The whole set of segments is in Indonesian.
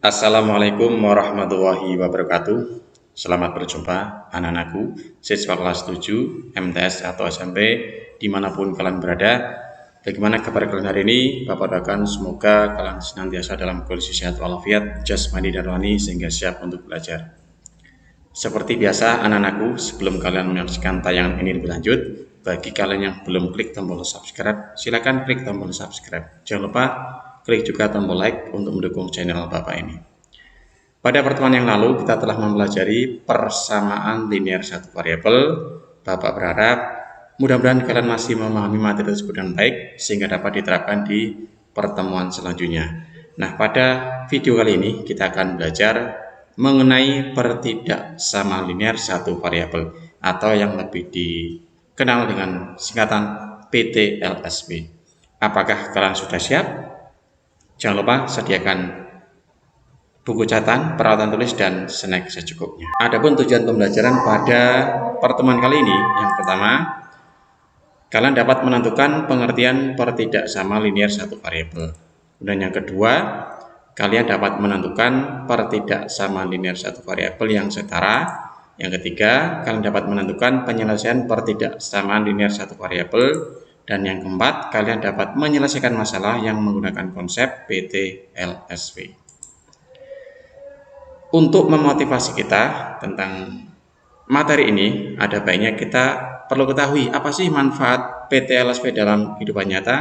Assalamualaikum warahmatullahi wabarakatuh. Selamat berjumpa anak-anakku, siswa kelas 7, MTS atau SMP, dimanapun kalian berada. Bagaimana kabar kalian hari ini? Bapak doakan semoga kalian senantiasa dalam kondisi sehat walafiat, jasmani dan rohani sehingga siap untuk belajar. Seperti biasa anak-anakku, sebelum kalian menyaksikan tayangan ini lebih lanjut, bagi kalian yang belum klik tombol subscribe, silakan klik tombol subscribe. Jangan lupa klik juga tombol like untuk mendukung channel Bapak ini. Pada pertemuan yang lalu kita telah mempelajari persamaan linear satu variabel. Bapak berharap mudah-mudahan kalian masih memahami materi tersebut dengan baik sehingga dapat diterapkan di pertemuan selanjutnya. Nah, pada video kali ini kita akan belajar mengenai pertidaksamaan linear satu variabel atau yang lebih dikenal dengan singkatan PTLSV. Apakah kalian sudah siap? Jangan lupa sediakan buku catatan, peralatan tulis, dan snack secukupnya. Adapun tujuan pembelajaran pada pertemuan kali ini, yang pertama, kalian dapat menentukan pengertian pertidaksamaan linear satu variabel. Dan yang kedua, kalian dapat menentukan pertidaksamaan linear satu variabel yang setara. Yang ketiga, kalian dapat menentukan penyelesaian pertidaksamaan linear satu variabel. Dan yang keempat, kalian dapat menyelesaikan masalah yang menggunakan konsep PTLSV. Untuk memotivasi kita tentang materi ini, ada baiknya kita perlu ketahui apa sih manfaat PTLSV dalam kehidupan nyata.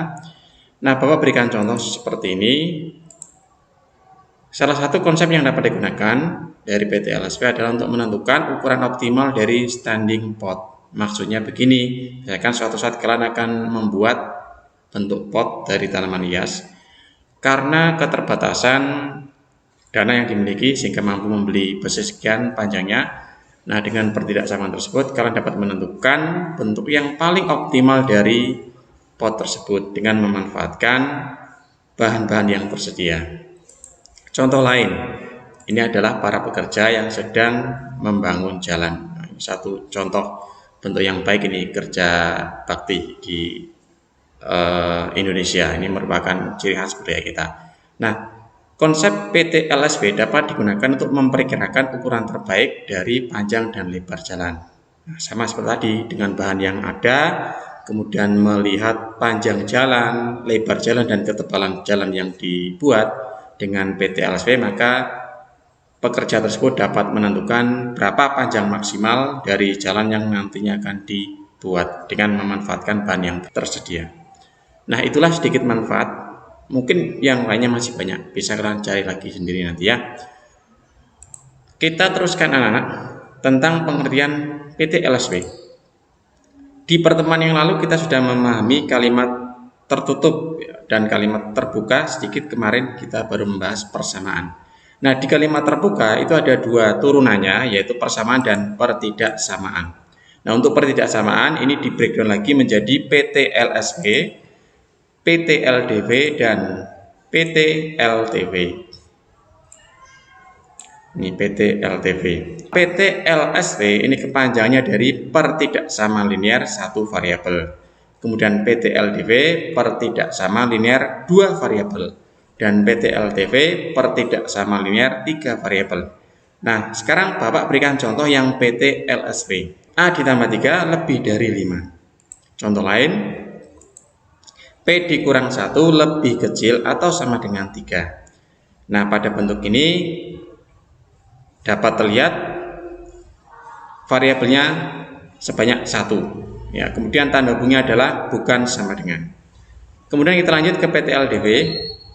Nah, Bapak berikan contoh seperti ini. Salah satu konsep yang dapat digunakan dari PTLSV adalah untuk menentukan ukuran optimal dari standing pot. Maksudnya begini, misalkan suatu saat kalian akan membuat bentuk pot dari tanaman hias. Karena keterbatasan dana yang dimiliki sehingga mampu membeli besi sekian panjangnya. Nah, dengan pertidaksamaan tersebut kalian dapat menentukan bentuk yang paling optimal dari pot tersebut dengan memanfaatkan bahan-bahan yang tersedia. Contoh lain, ini adalah para pekerja yang sedang membangun jalan. Nah, satu contoh bentuk yang baik ini kerja bakti di Indonesia. Ini merupakan ciri khas budaya kita. Nah, konsep PTLSV dapat digunakan untuk memperkirakan ukuran terbaik dari panjang dan lebar jalan. Nah, sama seperti tadi, dengan bahan yang ada, kemudian melihat panjang jalan, lebar jalan, dan ketebalan jalan yang dibuat dengan PTLSV, maka pekerja tersebut dapat menentukan berapa panjang maksimal dari jalan yang nantinya akan dibuat dengan memanfaatkan bahan yang tersedia. Nah, itulah sedikit manfaat. Mungkin yang lainnya masih banyak, bisa kalian cari lagi sendiri nanti ya. Kita teruskan anak-anak tentang pengertian PTLSV. Di pertemuan yang lalu kita sudah memahami kalimat tertutup dan kalimat terbuka. Sedikit kemarin kita baru membahas persamaan. Nah, di kalimat terbuka itu ada dua turunannya, yaitu persamaan dan pertidaksamaan. Nah, untuk pertidaksamaan ini di breakdown lagi menjadi PTLSV, PTLDV, dan PTLTV. Ini PTLTV. PTLSV ini kepanjangannya dari pertidaksamaan linear satu variabel. Kemudian PTLDV pertidaksamaan linear dua variabel. Dan PTLTV pertidaksamaan linear tiga variabel. Nah, sekarang Bapak berikan contoh yang PTLSV. A ditambah 3 lebih dari 5. Contoh lain, P dikurang 1 lebih kecil atau sama dengan 3. Nah, pada bentuk ini dapat terlihat variabelnya sebanyak 1. Ya, kemudian tanda hubungnya adalah bukan sama dengan. Kemudian kita lanjut ke PTLDV.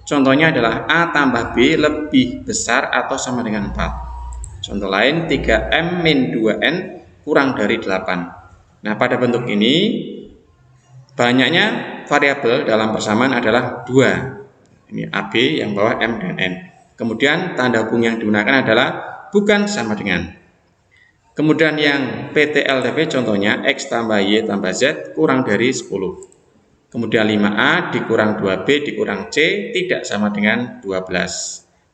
Contohnya adalah A tambah B lebih besar atau sama dengan 4. Contoh lain, 3M min 2N kurang dari 8. Nah, pada bentuk ini banyaknya variabel dalam persamaan adalah 2. Ini AB yang bawah M dan N. Kemudian tanda hubung yang digunakan adalah bukan sama dengan. Kemudian yang PTLTV contohnya X tambah Y tambah Z kurang dari 10. Kemudian 5A dikurang 2B dikurang C tidak sama dengan 12.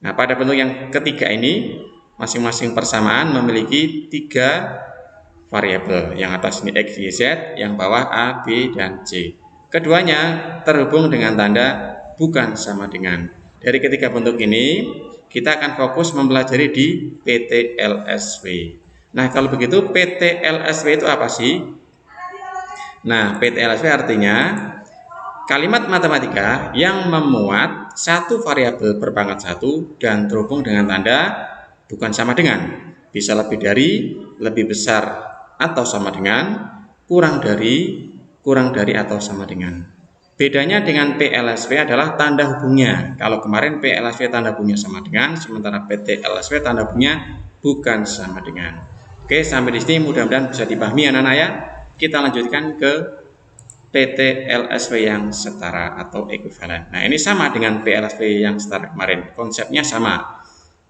Nah, pada bentuk yang ketiga ini, masing-masing persamaan memiliki 3 variabel. Yang atas ini X, Y, Z, yang bawah A, B, dan C. Keduanya terhubung dengan tanda bukan sama dengan. dari ketiga bentuk ini kita akan fokus mempelajari di PT-LSW. Nah, kalau begitu PT-LSW itu apa sih? Nah, PT-LSW artinya kalimat matematika yang memuat satu variabel berpangkat 1 dan terhubung dengan tanda bukan sama dengan, bisa lebih dari, lebih besar atau sama dengan, kurang dari atau sama dengan. Bedanya dengan PLSW adalah tanda hubungnya. Kalau kemarin PLSW tanda hubungnya sama dengan, sementara PT-LSW tanda hubungnya bukan sama dengan. Oke, sampai di sini mudah-mudahan bisa dipahami anak-anak ya. Kita lanjutkan ke PT-LSW yang setara atau ekuivalen. Nah, ini sama dengan PLSW yang setara kemarin. Konsepnya sama.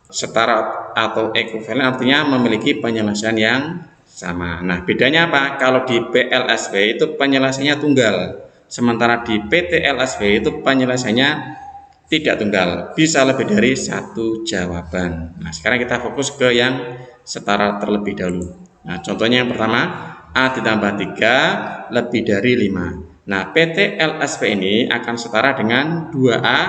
Setara atau ekuivalen artinya memiliki penyelesaian yang sama. Nah, bedanya apa? Kalau di PLSW itu penyelesaiannya tunggal, sementara di PT-LSW itu penyelesaiannya tidak tunggal, bisa lebih dari satu jawaban. Nah, sekarang kita fokus ke yang setara terlebih dahulu. Nah, contohnya yang pertama, A ditambah 3 lebih dari 5. Nah, PT-LSW ini akan setara dengan 2A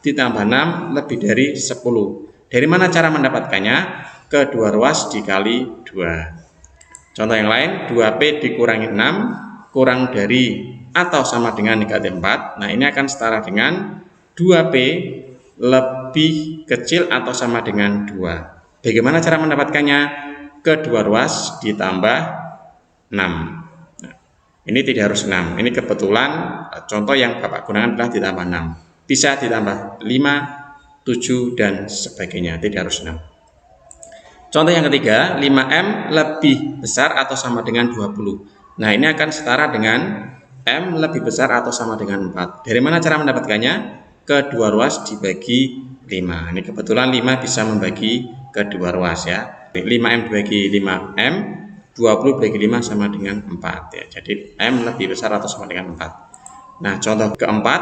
ditambah 6 lebih dari 10. Dari mana cara mendapatkannya? Kedua ruas dikali 2. Contoh yang lain, 2P dikurangi 6 kurang dari atau sama dengan negatif 4. Nah, ini akan setara dengan 2P lebih kecil atau sama dengan 2. Bagaimana cara mendapatkannya? Kedua ruas ditambah 6. Nah, ini tidak harus 6. Ini kebetulan contoh yang Bapak gunakan adalah ditambah 6. Bisa ditambah 5, 7 dan sebagainya, tidak harus 6. Contoh yang ketiga, 5M lebih besar atau sama dengan 20. Nah, ini akan setara dengan M lebih besar atau sama dengan 4. Dari mana cara mendapatkannya? Kedua ruas dibagi 5. Ini kebetulan 5 bisa membagi kedua ruas ya. 5M dibagi 5M, 20 dibagi 5 sama dengan 4 ya. Jadi M lebih besar atau sama dengan 4. Nah, contoh keempat,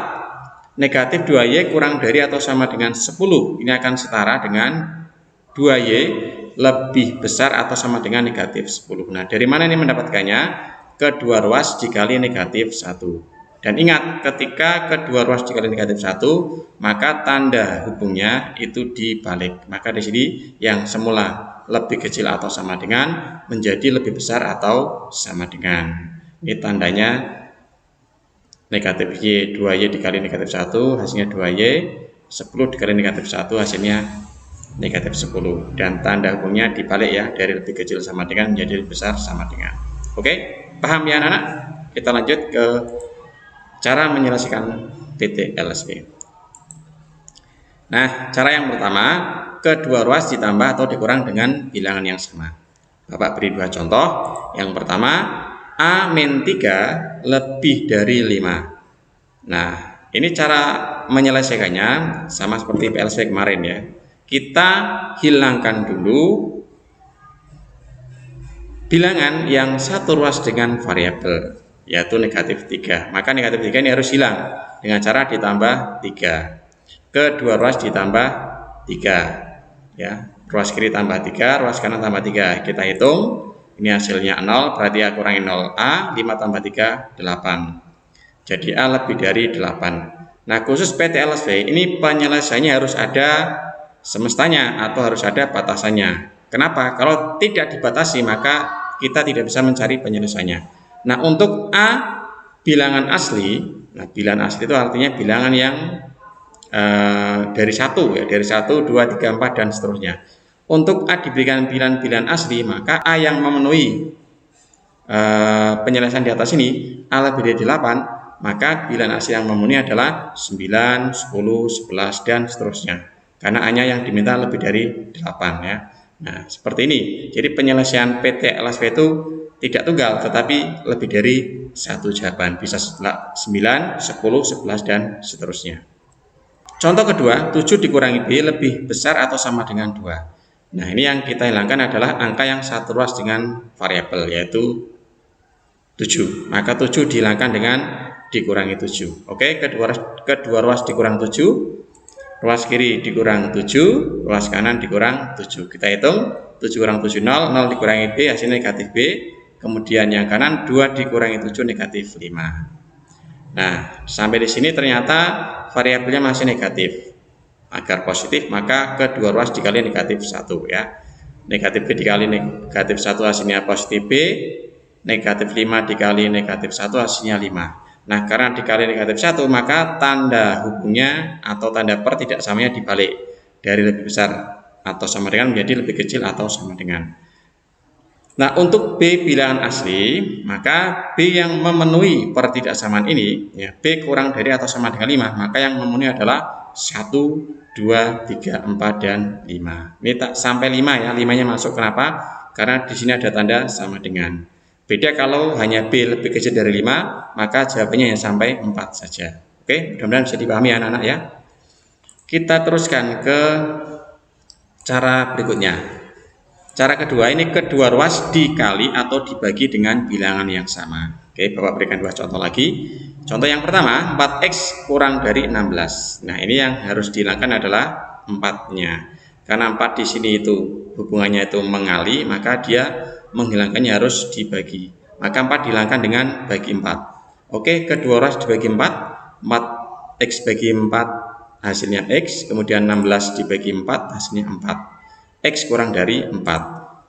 negatif 2Y kurang dari atau sama dengan 10. Ini akan setara dengan 2Y lebih besar atau sama dengan negatif 10. Nah, dari mana ini mendapatkannya? Kedua ruas dikali negatif 1. Dan ingat, ketika kedua ruas dikali negatif 1, maka tanda hubungnya itu dibalik. Maka di sini yang semula lebih kecil atau sama dengan menjadi lebih besar atau sama dengan. Ini tandanya negatif Y, 2Y dikali negatif 1 hasilnya 2Y, 10 dikali negatif 1 hasilnya negatif 10. Dan tanda hubungnya dibalik ya, dari lebih kecil sama dengan menjadi lebih besar sama dengan. Oke, paham ya anak-anak? Kita lanjut ke cara menyelesaikan PT-LSW. Nah, cara yang pertama, kedua ruas ditambah atau dikurang dengan bilangan yang sama. Bapak beri dua contoh. Yang pertama, A-3 lebih dari 5. Nah, ini cara menyelesaikannya sama seperti PLSW kemarin ya. Kita hilangkan dulu bilangan yang satu ruas dengan variabel, yaitu negatif 3. Maka negatif 3 ini harus hilang dengan cara ditambah 3. Kedua ruas ditambah 3 ya. Ruas kiri tambah 3, ruas kanan tambah 3. Kita hitung. Ini hasilnya 0, berarti A kurangi 0. A, 5 tambah 3, 8. Jadi A lebih dari 8. Nah, khusus PT-LSW ini penyelesaiannya harus ada semestanya atau harus ada batasannya. Kenapa? Kalau tidak dibatasi, maka kita tidak bisa mencari penyelesaiannya. Nah, untuk A, bilangan asli. Nah, bilangan asli itu artinya bilangan yang dari 1 ya, dari 1, 2, 3, 4 dan seterusnya. Untuk A diberikan bilangan asli, maka A yang memenuhi penyelesaian di atas ini, A lebih dari 8, maka bilangan asli yang memenuhi adalah 9, 10, 11 dan seterusnya. Karena A-nya yang diminta lebih dari 8 ya. Nah, seperti ini. Jadi penyelesaian PT-LSW itu tidak tunggal, tetapi lebih dari satu jawaban. Bisa 9, 10, 11 dan seterusnya. Contoh kedua, 7 dikurangi B lebih besar atau sama dengan 2. Nah, ini yang kita hilangkan adalah angka yang satu ruas dengan variabel, yaitu 7. Maka 7 dihilangkan dengan dikurangi 7. Oke, kedua ruas dikurang 7, ruas kiri dikurang 7, ruas kanan dikurang 7. Kita hitung, 7 kurang 7, 0, 0 dikurangi B, hasilnya negatif B. Kemudian yang kanan, 2 dikurangi 7, negatif 5. Nah, sampai di sini ternyata variabelnya masih negatif. Agar positif, maka kedua ruas dikali negatif 1 ya. Negatif B dikali negatif 1 hasilnya positif B, negatif 5 dikali negatif 1 hasilnya 5. Nah, karena dikali negatif 1, maka tanda hubungnya atau tanda per tidak samanya dibalik. Dari lebih besar atau sama dengan menjadi lebih kecil atau sama dengan. Nah, untuk B bilangan asli, maka B yang memenuhi pertidaksamaan ini, ya, B kurang dari atau sama dengan 5, maka yang memenuhi adalah 1, 2, 3, 4, dan 5. Ini tak sampai 5 ya, 5-nya masuk. Kenapa? Karena di sini ada tanda sama dengan. Beda kalau hanya B lebih kecil dari 5, maka jawabannya yang sampai 4 saja. Oke, mudah-mudahan bisa dipahami anak-anak ya. Kita teruskan ke cara berikutnya. Cara kedua, ini kedua ruas dikali atau dibagi dengan bilangan yang sama. Oke, Bapak berikan dua contoh lagi. Contoh yang pertama, 4x kurang dari 16. Nah, ini yang harus dihilangkan adalah 4-nya. Karena 4 di sini itu hubungannya itu mengali, maka dia menghilangkannya harus dibagi. Maka 4 dihilangkan dengan bagi 4. Oke, kedua ruas dibagi 4. 4x bagi 4 hasilnya x, kemudian 16 dibagi 4 hasilnya 4. X kurang dari 4.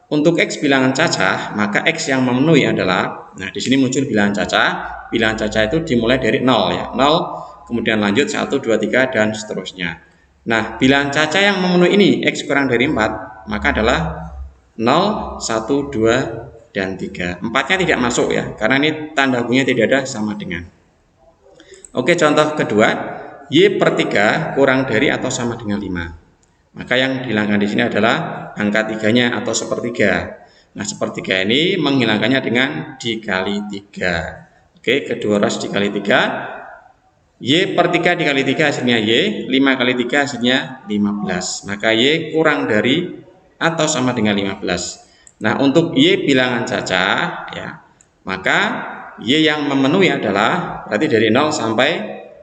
Untuk X bilangan cacah, maka X yang memenuhi adalah, nah di sini muncul bilangan cacah. Bilangan cacah itu dimulai dari 0 ya. 0, kemudian lanjut 1, 2, 3, dan seterusnya. Nah, bilangan cacah yang memenuhi ini, X kurang dari 4, maka adalah 0, 1, 2, dan 3. 4-nya tidak masuk ya, karena ini tanda hubungnya tidak ada sama dengan. Oke, contoh kedua, Y per 3 kurang dari atau sama dengan 5. Maka yang dihilangkan di sini adalah angka 3-nya atau sepertiga. Nah, sepertiga ini menghilangkannya dengan dikali 3. Oke, kedua ruas dikali 3. Y per 3 dikali 3 hasilnya Y. 5 kali 3 hasilnya 15. Maka Y kurang dari atau sama dengan 15. Nah, untuk Y bilangan cacah ya, maka Y yang memenuhi adalah berarti dari 0 sampai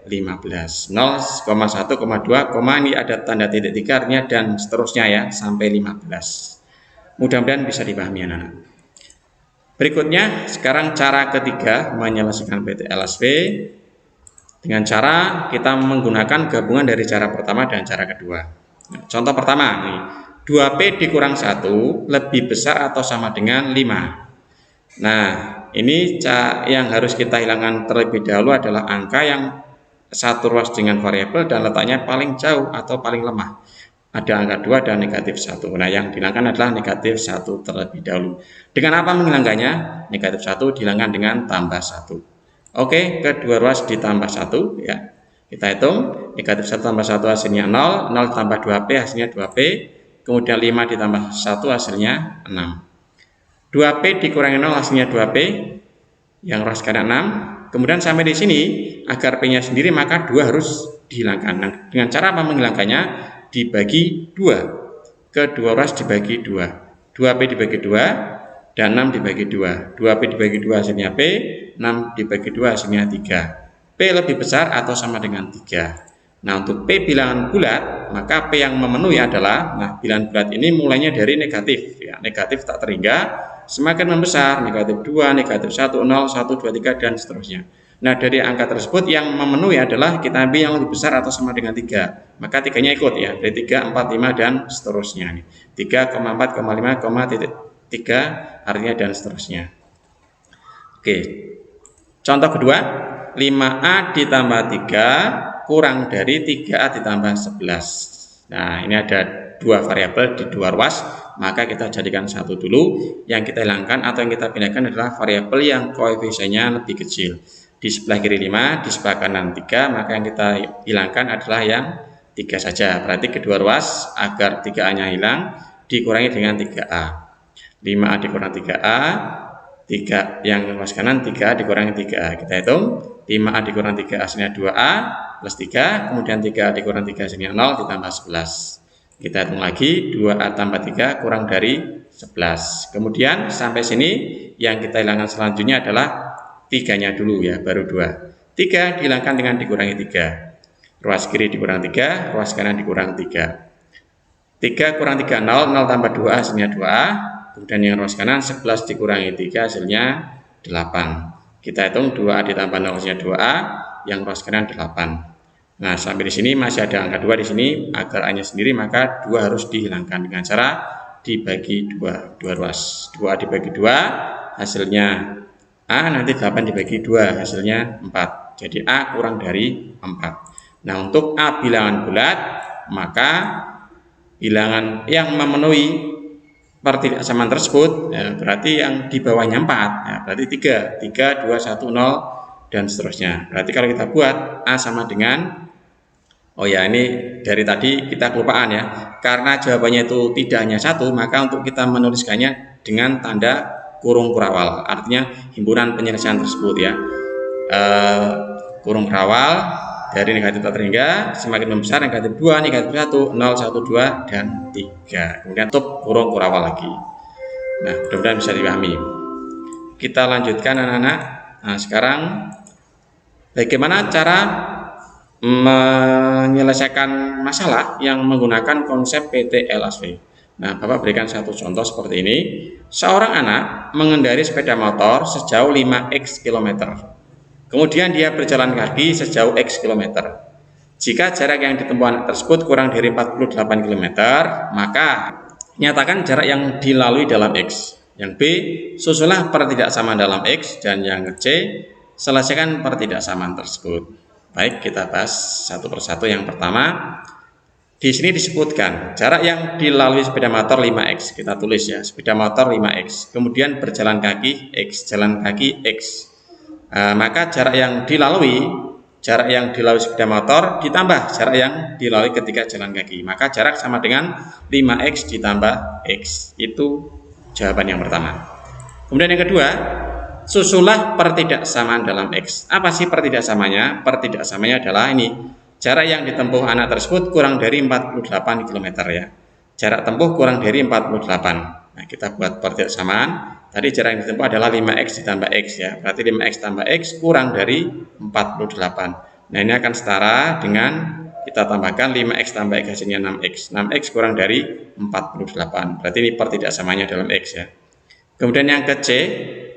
15, 0,1, 2, ini ada tanda titik 3 artinya dan seterusnya ya sampai 15. Mudah-mudahan bisa dipahami anak-anak. Berikutnya sekarang cara ketiga menyelesaikan PTLSP dengan cara kita menggunakan gabungan dari cara pertama dan cara kedua. Nah, contoh pertama nih, 2P dikurang 1 lebih besar atau sama dengan 5. Nah, ini yang harus kita hilangkan terlebih dahulu adalah angka yang satu ruas dengan variabel dan letaknya paling jauh atau paling lemah. Ada angka 2 dan negatif 1. Nah, yang dihilangkan adalah negatif 1 terlebih dahulu. Dengan apa menghilangkannya? Negatif 1 dihilangkan dengan tambah 1. Oke, kedua ruas ditambah 1 ya. Kita hitung, negatif 1 tambah 1 hasilnya 0, 0 tambah 2P hasilnya 2P, kemudian 5 ditambah 1 hasilnya 6. 2P dikurangi 0 hasilnya 2P, yang ruas kanan 6. Kemudian sampai di sini, agar P-nya sendiri maka 2 harus dihilangkan. Nah, dengan cara apa menghilangkannya? Dibagi 2. Kedua ruas dibagi 2. 2P dibagi 2 dan 6 dibagi 2. 2P dibagi 2 hasilnya P, 6 dibagi 2 hasilnya 3. P lebih besar atau sama dengan 3. Nah, untuk P bilangan bulat, maka P yang memenuhi adalah, nah bilangan bulat ini mulainya dari negatif ya. Negatif tak terhingga, semakin membesar, negatif 2, negatif 1, 0, 1, 2, 3, dan seterusnya. Nah, dari angka tersebut yang memenuhi adalah kita ambil yang lebih besar atau sama dengan 3. Maka 3-nya ikut ya, dari 3, 4, 5, dan seterusnya. 3,4, 5, 3 artinya dan seterusnya. Oke, contoh kedua, 5A ditambah 3 kurang dari 3A ditambah 11. Nah, ini ada dua variabel di dua ruas, maka kita jadikan satu dulu. Yang kita hilangkan atau yang kita pindahkan adalah variabel yang koefisiennya lebih kecil. Di sebelah kiri 5, di sebelah kanan 3, maka yang kita hilangkan adalah yang 3 saja. Berarti kedua ruas agar 3A-nya hilang dikurangi dengan 3A. 5A dikurang 3A, 3 yang ruas kanan 3A dikurangi 3A. Kita hitung, 5A dikurang 3 hasilnya 2A plus 3, kemudian 3A dikurang 3 hasilnya 0 ditambah 11. Kita hitung lagi, 2A tambah 3 kurang dari 11. Kemudian sampai sini yang kita hilangkan selanjutnya adalah 3-nya dulu ya, baru 2. 3 dihilangkan dengan dikurangi 3. Ruas kiri dikurang 3, ruas kanan dikurang 3. 3 kurang 3, 0, 0 tambah 2 hasilnya 2A. Kemudian yang ruas kanan 11 dikurangi 3 hasilnya 8. Kita hitung 2A ditambah 0 hasilnya 2A, yang ruas kanan 8. Nah, sampai di sini masih ada angka 2 di sini. Agar A-nya sendiri, maka 2 harus dihilangkan dengan cara dibagi 2 ruas. 2 dibagi 2 hasilnya A, nanti 8 dibagi 2 hasilnya 4. Jadi A kurang dari 4. Nah, untuk A bilangan bulat, maka bilangan yang memenuhi pertidaksamaan tersebut ya, berarti yang di bawahnya 4 ya, berarti 3, 2, 1, 0 dan seterusnya. Berarti kalau kita buat A sama dengan, oh ya, ini dari tadi kita kelupaan ya, karena jawabannya itu tidak hanya 1, maka untuk kita menuliskannya dengan tanda kurung kurawal, artinya himpunan penyelesaian tersebut ya. Kurung kurawal dari negatif terhingga semakin membesar, negatif 2, negatif 1, 0, 1, 2, dan 3. Kemudian tutup kurung kurawal lagi. Nah, mudah-mudahan bisa dipahami. Kita lanjutkan anak-anak. Nah, sekarang bagaimana cara menyelesaikan masalah yang menggunakan konsep PT-LSV. Nah, Bapak berikan satu contoh seperti ini. Seorang anak mengendarai sepeda motor sejauh 5x km. Kemudian dia berjalan kaki sejauh x kilometer. Jika jarak yang ditempuh anak tersebut kurang dari 48 km, maka nyatakan jarak yang dilalui dalam x. Yang B, susulah pertidaksamaan dalam x. Dan yang C, selesaikan pertidaksamaan tersebut. Baik, kita bahas satu persatu. Yang pertama, di sini disebutkan jarak yang dilalui sepeda motor 5x. Kita tulis ya, sepeda motor 5x. Kemudian berjalan kaki x, jalan kaki x. Maka jarak yang dilalui sepeda motor ditambah jarak yang dilalui ketika jalan kaki. Maka jarak sama dengan 5x ditambah x. Itu jawaban yang pertama. Kemudian yang kedua, susulah pertidaksamaan dalam x. Apa sih pertidaksamanya? Pertidaksamanya adalah ini. Jarak yang ditempuh anak tersebut kurang dari 48 km ya. Jarak tempuh kurang dari 48. Nah, kita buat pertidaksamaan. Tadi jarak yang ditempuh adalah 5x ditambah x ya. Berarti 5x tambah x kurang dari 48. Nah, ini akan setara dengan kita tambahkan 5x tambah x hasilnya 6x. 6x kurang dari 48. Berarti ini pertidaksamanya dalam x ya. Kemudian yang ke C,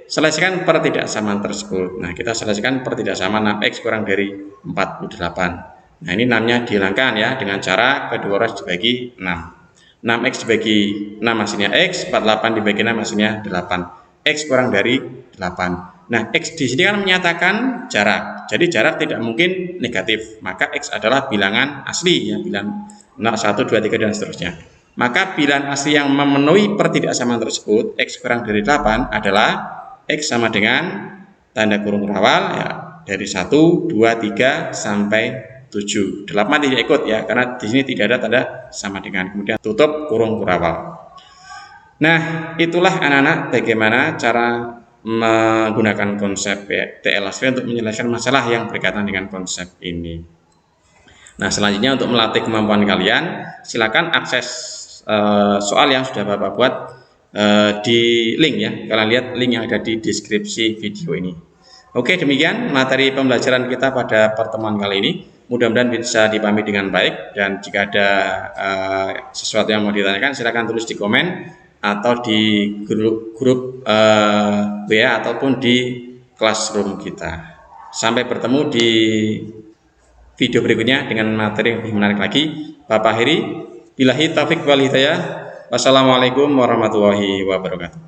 selesaikan pertidaksamaan tersebut. Nah, kita selesaikan pertidaksamaan 6x kurang dari 48. Nah, ini 6-nya dihilangkan ya dengan cara kedua ruas dibagi 6. 6x dibagi 6 hasilnya x, 48 dibagi 6 hasilnya 8. X kurang dari 8. Nah, x di sini kan menyatakan jarak. Jadi jarak tidak mungkin negatif. Maka x adalah bilangan asli ya, bilangan 0, 1, 2, 3 dan seterusnya. Maka bilangan asli yang memenuhi pertidaksamaan tersebut, x kurang dari 8 adalah x sama dengan tanda kurung kurawal ya, dari 1, 2, 3 sampai 7. 8 tidak ikut ya, karena di sini tidak ada tanda sama dengan. Kemudian tutup kurung kurawal. Nah, itulah anak-anak bagaimana cara menggunakan konsep TLSV untuk menyelesaikan masalah yang berkaitan dengan konsep ini. Nah, selanjutnya untuk melatih kemampuan kalian, silakan akses soal yang sudah Bapak buat di link ya. Kalian lihat link yang ada di deskripsi video ini. Oke, demikian materi pembelajaran kita pada pertemuan kali ini. Mudah-mudahan bisa dipahami dengan baik, dan jika ada sesuatu yang mau ditanyakan silakan tulis di komen atau di grup WA ataupun di classroom kita. Sampai bertemu di video berikutnya dengan materi yang lebih menarik lagi. Bapak akhiri, billahi taufik wal hidayah. Wassalamualaikum warahmatullahi wabarakatuh.